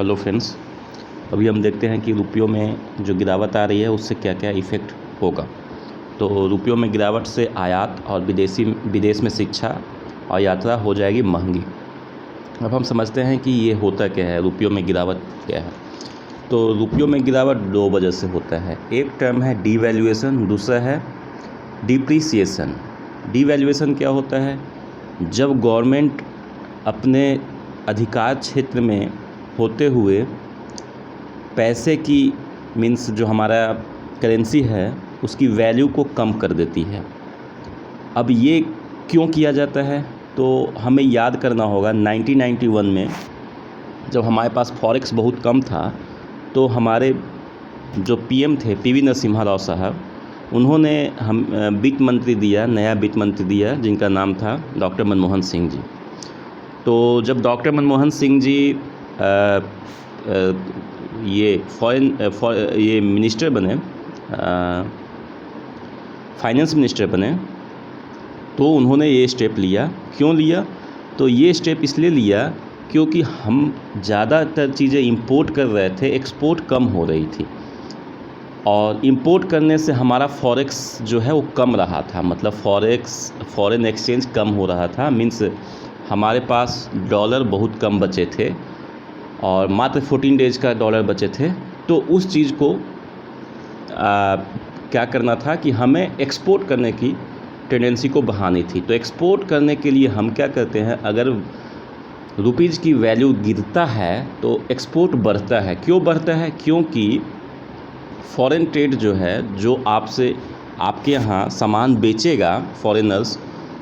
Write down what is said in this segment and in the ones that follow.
Hello friends, अभी हम देखते हैं कि रुपयों में जो गिरावट आ रही है उससे क्या क्या इफ़ेक्ट होगा। तो रुपयों में गिरावट से आयात और विदेश में शिक्षा और यात्रा हो जाएगी महंगी। अब हम समझते हैं कि ये होता क्या है, रुपयों में गिरावट क्या है। तो रुपयों में गिरावट दो वजह से होता है। एक टर्म है डीवैल्यूएशन, दूसरा है डिप्रिसिएशन। डीवैल्यूएशन क्या होता है? जब गवर्नमेंट अपने अधिकार क्षेत्र में होते हुए पैसे की मीन्स जो हमारा करेंसी है उसकी वैल्यू को कम कर देती है। अब ये क्यों किया जाता है? तो हमें याद करना होगा 1991 में जब हमारे पास फॉरेक्स बहुत कम था, तो हमारे जो पीएम थे पीवी नरसिम्हा राव साहब, उन्होंने हम वित्त मंत्री दिया, नया वित्त मंत्री दिया जिनका नाम था डॉक्टर मनमोहन सिंह जी। तो जब डॉक्टर मनमोहन सिंह जी ये मिनिस्टर बने, फाइनेंस मिनिस्टर बने, तो उन्होंने ये स्टेप लिया। क्यों लिया? तो ये स्टेप इसलिए लिया क्योंकि हम ज़्यादातर चीज़ें इंपोर्ट कर रहे थे, एक्सपोर्ट कम हो रही थी, और इंपोर्ट करने से हमारा फॉरेक्स जो है वो कम रहा था, मतलब फॉरेन एक्सचेंज कम हो रहा था। मीन्स हमारे पास डॉलर बहुत कम बचे थे और मात्र 14 डेज का डॉलर बचे थे। तो उस चीज़ को क्या करना था कि हमें एक्सपोर्ट करने की टेंडेंसी को बढ़ानी थी। तो एक्सपोर्ट करने के लिए हम क्या करते हैं, अगर रुपीज़ की वैल्यू गिरता है तो एक्सपोर्ट बढ़ता है। क्यों बढ़ता है? क्योंकि फॉरेन ट्रेड जो है, जो आपके यहाँ सामान बेचेगा फॉरेनर्स,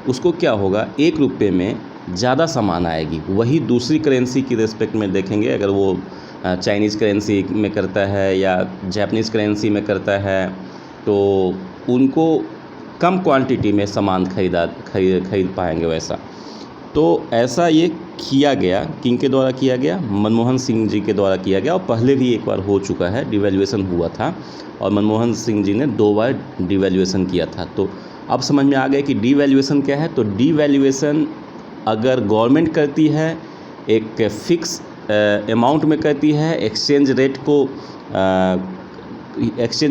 उसको क्या होगा, 1 रुपये में ज़्यादा सामान आएगी। वही दूसरी करेंसी की रिस्पेक्ट में देखेंगे, अगर वो चाइनीज़ करेंसी में करता है या जापानीज़ करेंसी में करता है, तो उनको कम क्वांटिटी में सामान खरीद पाएंगे वैसा। तो ऐसा ये किया गया, किन के द्वारा किया गया? मनमोहन सिंह जी के द्वारा किया गया। और पहले भी एक बार हो चुका है, डिवैल्यूएशन हुआ था और मनमोहन सिंह जी ने 2 बार डिवैल्यूएशन किया था। तो अब समझ में आ गया कि डिवैल्यूएशन क्या है। तो डिवैल्यूएशन अगर गवर्नमेंट करती है, एक फिक्स अमाउंट में करती है, एक्सचेंज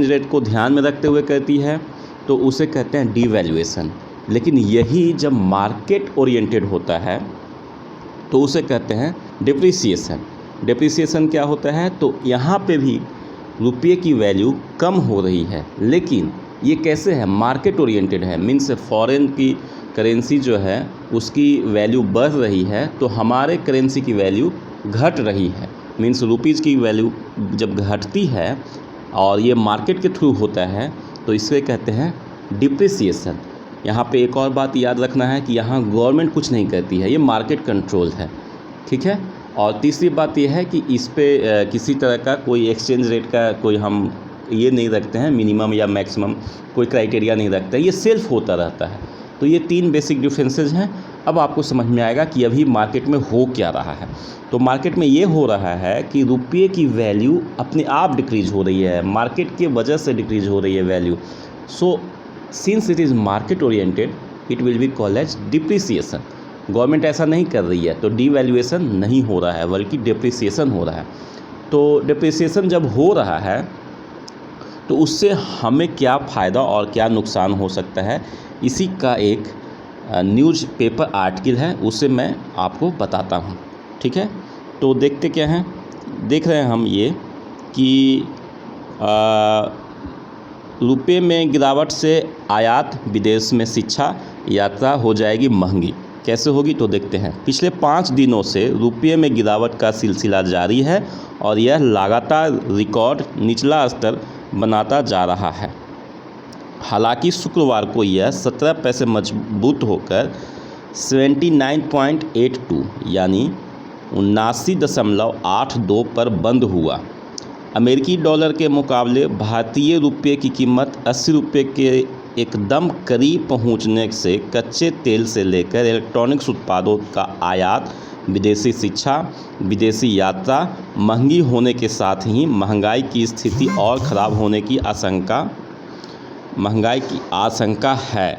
रेट को ध्यान में रखते हुए करती है, तो उसे कहते हैं डिवैल्यूएशन। लेकिन यही जब मार्केट ओरिएंटेड होता है तो उसे कहते हैं डिप्रिसिएशन। डिप्रिसिएशन क्या होता है? तो यहाँ पे भी रुपये की वैल्यू कम हो रही है, लेकिन ये कैसे है? मार्केट ओरिएंटेड है। मीन्स फॉरेन की करेंसी जो है उसकी वैल्यू बढ़ रही है, तो हमारे करेंसी की वैल्यू घट रही है। मीन्स रुपीज़ की वैल्यू जब घटती है और ये मार्केट के थ्रू होता है, तो इसे कहते हैं डिप्रिसिएशन। यहाँ पे एक और बात याद रखना है कि यहाँ गवर्नमेंट कुछ नहीं करती है, ये मार्केट कंट्रोल है, ठीक है। और तीसरी बात यह है कि इस पे किसी तरह का कोई एक्सचेंज रेट का कोई हम ये नहीं रखते हैं, मिनिमम या मैक्सिमम कोई क्राइटेरिया नहीं रखते हैं, ये सेल्फ होता रहता है। तो ये 3 बेसिक डिफरेंसेस हैं। अब आपको समझ में आएगा कि अभी मार्केट में हो क्या रहा है। तो मार्केट में ये हो रहा है कि रुपये की वैल्यू अपने आप डिक्रीज़ हो रही है, मार्केट की वजह से डिक्रीज़ हो रही है value. So since it is market oriented, it will be called as depreciation. Government ऐसा नहीं कर रही है तो डिवैल्यूएशन नहीं हो रहा है, बल्कि डिप्रिसिएशन हो रहा है। तो डिप्रिसिएशन जब हो रहा है तो उससे हमें क्या फ़ायदा और क्या नुकसान हो सकता है, इसी का एक न्यूज़पेपर आर्टिकल है, उसे मैं आपको बताता हूँ, ठीक है। तो देखते क्या हैं, देख रहे हैं हम ये कि रुपये में गिरावट से आयात, विदेश में शिक्षा, यात्रा हो जाएगी महंगी। कैसे होगी? तो देखते हैं। पिछले 5 दिनों से रुपये में गिरावट का सिलसिला जारी है और यह लगातार रिकॉर्ड निचला स्तर बनाता जा रहा है। हालांकि शुक्रवार को यह 17 पैसे मजबूत होकर 79.82 यानी 79.82 पर बंद हुआ। अमेरिकी डॉलर के मुकाबले भारतीय रुपये की कीमत 80 रुपये के एकदम करीब पहुंचने से कच्चे तेल से लेकर इलेक्ट्रॉनिक्स उत्पादों का आयात, विदेशी शिक्षा, विदेशी यात्रा महंगी होने के साथ ही महंगाई की स्थिति और ख़राब होने की आशंका है।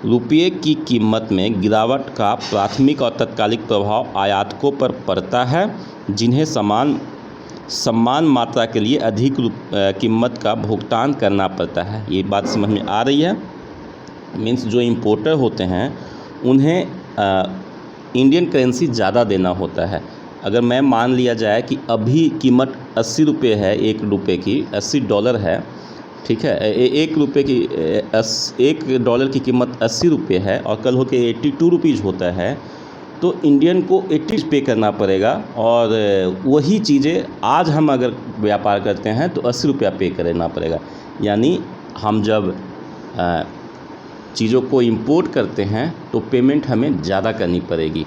रुपये की कीमत में गिरावट का प्राथमिक और तत्कालिक प्रभाव आयातकों पर पड़ता है, जिन्हें सामान समान मात्रा के लिए अधिक कीमत का भुगतान करना पड़ता है। ये बात समझ में आ रही है। मीन्स जो इम्पोर्टर होते हैं उन्हें इंडियन करेंसी ज़्यादा देना होता है। अगर मैं मान लिया जाए कि अभी कीमत 80 रुपये है, $1 की $80 है, ठीक है, $1 की कीमत 80 रुपये है और कल हो के 82 रुपीज़ होता है, तो इंडियन को 80 पे करना पड़ेगा। और वही चीज़ें आज हम अगर व्यापार करते हैं तो 80 रुपया पे करना पड़ेगा। यानी हम जब चीज़ों को इंपोर्ट करते हैं तो पेमेंट हमें ज़्यादा करनी पड़ेगी।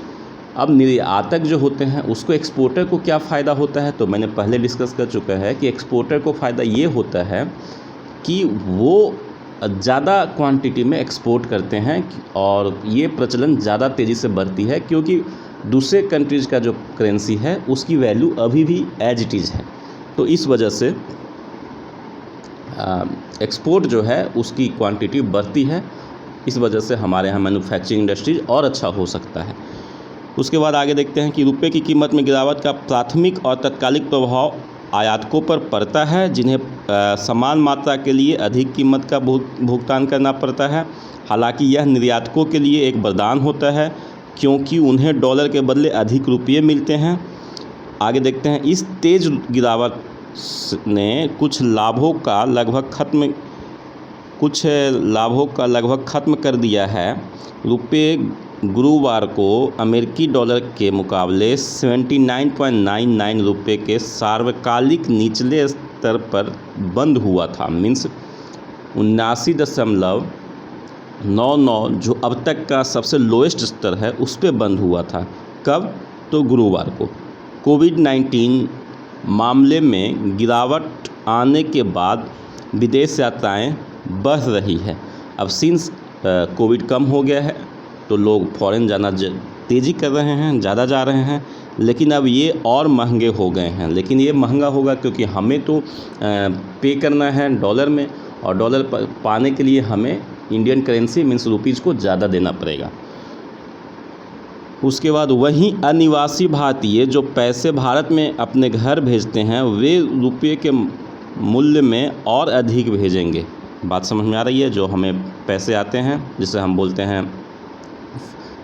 अब निर्यातक जो होते हैं उसको एक्सपोर्टर को क्या फ़ायदा होता है, तो मैंने पहले डिस्कस कर चुका है कि एक्सपोर्टर को फ़ायदा ये होता है कि वो ज़्यादा क्वांटिटी में एक्सपोर्ट करते हैं और ये प्रचलन ज़्यादा तेज़ी से बढ़ती है क्योंकि दूसरे कंट्रीज़ का जो करेंसी है उसकी वैल्यू अभी भी एज इट इज़ है। तो इस वजह से एक्सपोर्ट जो है उसकी क्वांटिटी बढ़ती है। इस वजह से हमारे यहाँ मैन्युफैक्चरिंग इंडस्ट्रीज और अच्छा हो सकता है। उसके बाद आगे देखते हैं कि रुपये की कीमत में गिरावट का प्राथमिक और तत्कालिक प्रभाव आयातकों पर पड़ता है, जिन्हें समान मात्रा के लिए अधिक कीमत का भुगतान करना पड़ता है। हालांकि यह निर्यातकों के लिए एक वरदान होता है क्योंकि उन्हें डॉलर के बदले अधिक रुपये मिलते हैं। आगे देखते हैं, इस तेज़ गिरावट ने कुछ लाभों का लगभग ख़त्म कर दिया है। रुपये गुरुवार को अमेरिकी डॉलर के मुकाबले 79.99 रुपये के सार्वकालिक निचले स्तर पर बंद हुआ था। मीन्स 79.99 जो अब तक का सबसे लोएस्ट स्तर है उस पर बंद हुआ था। कब? तो गुरुवार को। कोविड-19 मामले में गिरावट आने के बाद विदेश यात्राएं बढ़ रही है। अब सिंस कोविड कम हो गया है तो लोग फॉरेन जाना तेज़ी कर रहे हैं, ज़्यादा जा रहे हैं, लेकिन अब ये और महंगे हो गए हैं। लेकिन ये महंगा होगा क्योंकि हमें तो पे करना है डॉलर में, और डॉलर पाने के लिए हमें इंडियन करेंसी मीन्स रुपीज़ को ज़्यादा देना पड़ेगा। उसके बाद वहीं अनिवासी भारतीय जो पैसे भारत में अपने घर भेजते हैं वे रुपये के मूल्य में और अधिक भेजेंगे। बात समझ में आ रही है? जो हमें पैसे आते हैं जिसे हम बोलते हैं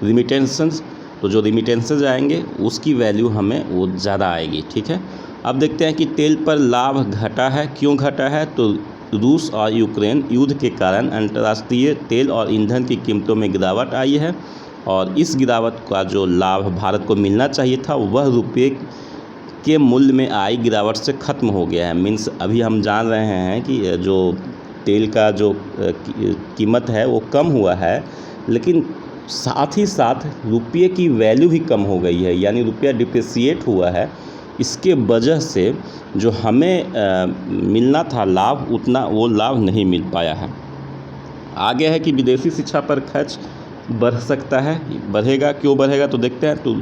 रिमिटेंसेस, तो जो रिमिटेंसेस आएंगे उसकी वैल्यू हमें वो ज़्यादा आएगी। ठीक है। अब देखते हैं कि तेल पर लाभ घटा है। क्यों घटा है? तो रूस और यूक्रेन युद्ध के कारण अंतर्राष्ट्रीय तेल और ईंधन की कीमतों में गिरावट आई है और इस गिरावट का जो लाभ भारत को मिलना चाहिए था वह रुपये के मूल्य में आई गिरावट से ख़त्म हो गया है। मीन्स अभी हम जान रहे हैं कि जो तेल का जो कीमत है वो कम हुआ है, लेकिन साथ ही साथ रुपये की वैल्यू भी कम हो गई है, यानी रुपया डिप्रिसिएट हुआ है। इसके वजह से जो हमें मिलना था लाभ उतना वो लाभ नहीं मिल पाया है। आगे है कि विदेशी शिक्षा पर खर्च बढ़ सकता है। बढ़ेगा, क्यों बढ़ेगा? तो देखते हैं तो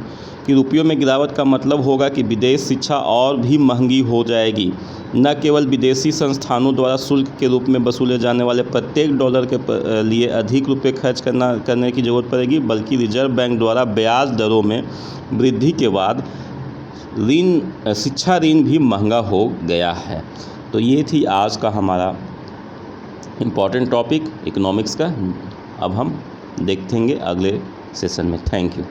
कि रुपयों में गिरावट का मतलब होगा कि विदेश शिक्षा और भी महंगी हो जाएगी। न केवल विदेशी संस्थानों द्वारा शुल्क के रूप में वसूले जाने वाले प्रत्येक डॉलर के लिए अधिक रुपये खर्च करने की ज़रूरत पड़ेगी, बल्कि रिजर्व बैंक द्वारा ब्याज दरों में वृद्धि के बाद शिक्षा ऋण भी महंगा हो गया है। तो ये थी आज का हमारा इम्पॉर्टेंट टॉपिक इकोनॉमिक्स का। अब हम देखेंगे अगले सेशन में। Thank you.